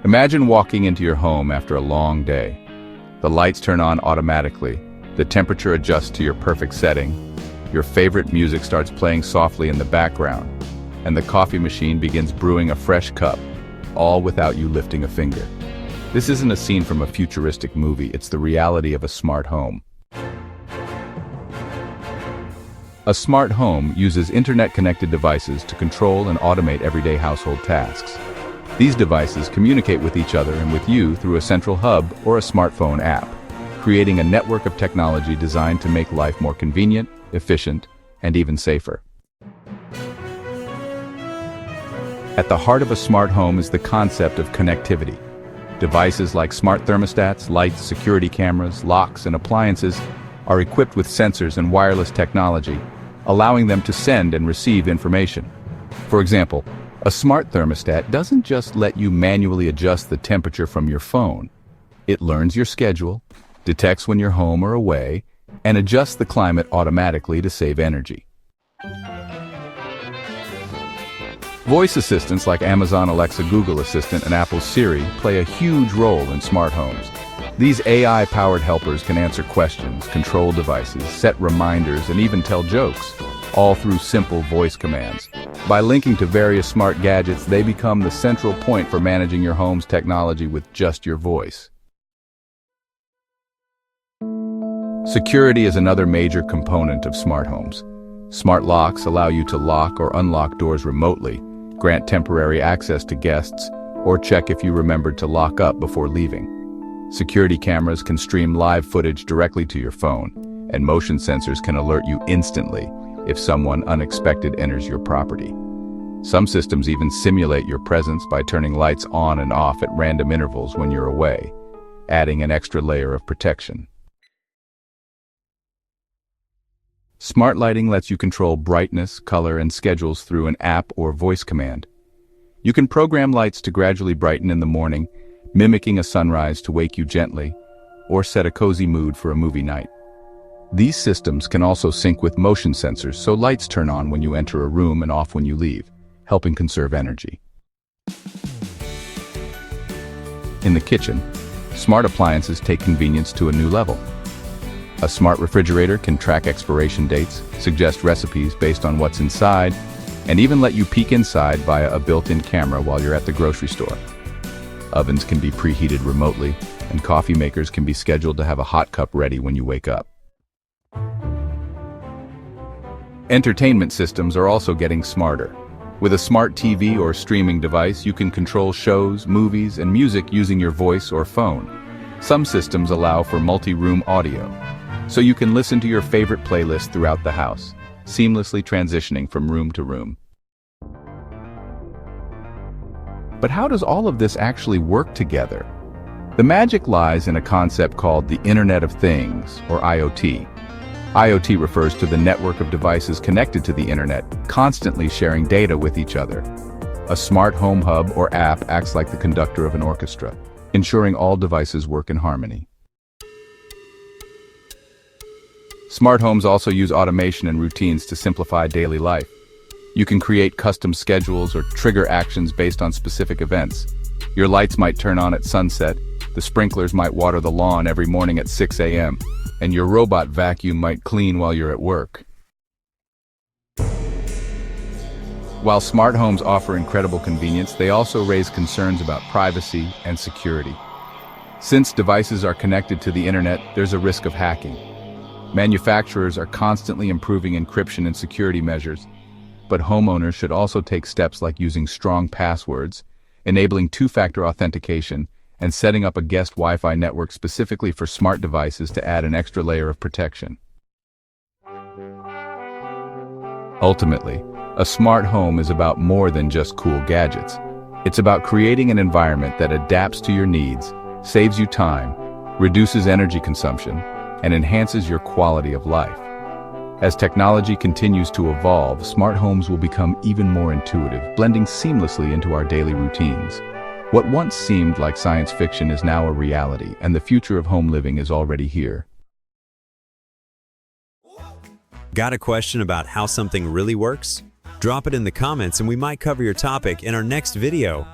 Imagine walking into your home after a long day. The lights turn on automatically, the temperature adjusts to your perfect setting, your favorite music starts playing softly in the background, and the coffee machine begins brewing a fresh cup, all without you lifting a finger. This isn't a scene from a futuristic movie, it's the reality of a smart home. A smart home uses internet-connected devices to control and automate everyday household tasks. These devices communicate with each other and with you through a central hub or a smartphone app, creating a network of technology designed to make life more convenient, efficient, and even safer. At the heart of a smart home is the concept of connectivity. Devices like smart thermostats, lights, security cameras, locks, and appliances are equipped with sensors and wireless technology, allowing them to send and receive information. For example, a smart thermostat doesn't just let you manually adjust the temperature from your phone. It learns your schedule, detects when you're home or away, and adjusts the climate automatically to save energy. Voice assistants like Amazon Alexa, Google Assistant, and Apple's Siri play a huge role in smart homes. These AI-powered helpers can answer questions, control devices, set reminders, and even tell jokes, all through simple voice commands. By linking to various smart gadgets, they become the central point for managing your home's technology with just your voice. Security is another major component of smart homes. Smart locks allow you to lock or unlock doors remotely, grant temporary access to guests, or check if you remembered to lock up before leaving. Security cameras can stream live footage directly to your phone, and motion sensors can alert you instantly if someone unexpected enters your property. Some systems even simulate your presence by turning lights on and off at random intervals when you're away, adding an extra layer of protection. Smart lighting lets you control brightness, color, and schedules through an app or voice command. You can program lights to gradually brighten in the morning, mimicking a sunrise to wake you gently, or set a cozy mood for a movie night. These systems can also sync with motion sensors, so lights turn on when you enter a room and off when you leave, helping conserve energy. In the kitchen, smart appliances take convenience to a new level. A smart refrigerator can track expiration dates, suggest recipes based on what's inside, and even let you peek inside via a built-in camera while you're at the grocery store. Ovens can be preheated remotely, and coffee makers can be scheduled to have a hot cup ready when you wake up. Entertainment systems are also getting smarter. With a smart TV or streaming device, you can control shows, movies, and music using your voice or phone. Some systems allow for multi-room audio, so you can listen to your favorite playlist throughout the house, seamlessly transitioning from room to room. But how does all of this actually work together? The magic lies in a concept called the Internet of Things, or IoT. IoT refers to the network of devices connected to the internet, constantly sharing data with each other. A smart home hub or app acts like the conductor of an orchestra, ensuring all devices work in harmony. Smart homes also use automation and routines to simplify daily life. You can create custom schedules or trigger actions based on specific events. Your lights might turn on at sunset, the sprinklers might water the lawn every morning at 6 a.m., and your robot vacuum might clean while you're at work. While smart homes offer incredible convenience, they also raise concerns about privacy and security. Since devices are connected to the internet, there's a risk of hacking. Manufacturers are constantly improving encryption and security measures, but homeowners should also take steps like using strong passwords, enabling two-factor authentication, and setting up a guest Wi-Fi network specifically for smart devices to add an extra layer of protection. Ultimately, a smart home is about more than just cool gadgets. It's about creating an environment that adapts to your needs, saves you time, reduces energy consumption, and enhances your quality of life. As technology continues to evolve, smart homes will become even more intuitive, blending seamlessly into our daily routines. What once seemed like science fiction is now a reality, and the future of home living is already here. Got a question about how something really works? Drop it in the comments and we might cover your topic in our next video.